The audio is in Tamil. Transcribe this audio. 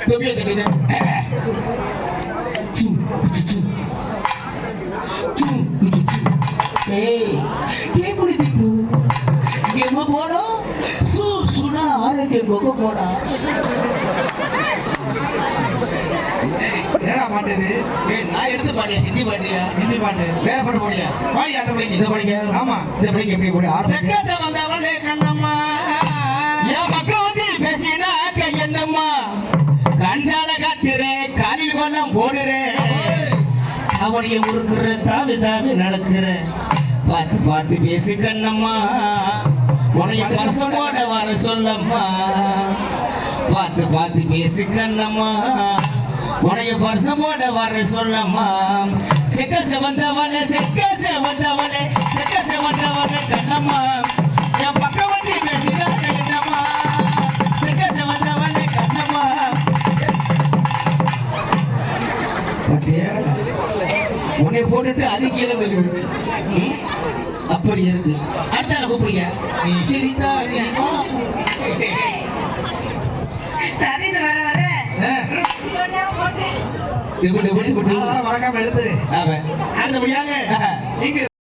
தொப்பியை தட்டிட்டு போனா சூடா ஆரோக்கிய கொக்க போனா என்னடா பாட்டு நான் எடுத்து பாட்டியா ஹிந்தி பாட்டியா ஹிந்தி பாட்டு வேற பாட்டு போடியா பாடி அந்த பிள்ளைங்க இதை படிக்க ஆமா இந்த பிள்ளைங்க எப்படி போடியா செக்கச்ச வந்தவளே கண்ணம்மா என் பக்கம் வந்து பேசினா கையண்ணம்மா கஞ்சால காட்டுறேன் காலில் கொல்லம் போடுறேன் அவனைய முறுக்குற தாவி தாவி நடக்கிறேன் பார்த்து பார்த்து பேசு கண்ணம்மா உனைய பரசமோட வர சொல்லம்மா பார்த்து பார்த்து பேசு கண்ணம்மா உனைய பரசமோட வர சொல்லம்மா செக்க செவந்தவனே கண்ணம்மா என் பக்கம் வந்து பேசினா கண்ணம்மா செக்க செவந்தவனே கண்ணம்மா உன்னை போட்டுட்டு அது கீழே போயிடுது அப்படி இருக்கு அடுத்த கூப்பிடுங்க நீ சரிதா சரி வர வர மறக்காம எடுத்து அவன் அடுத்தபடியாக இங்கு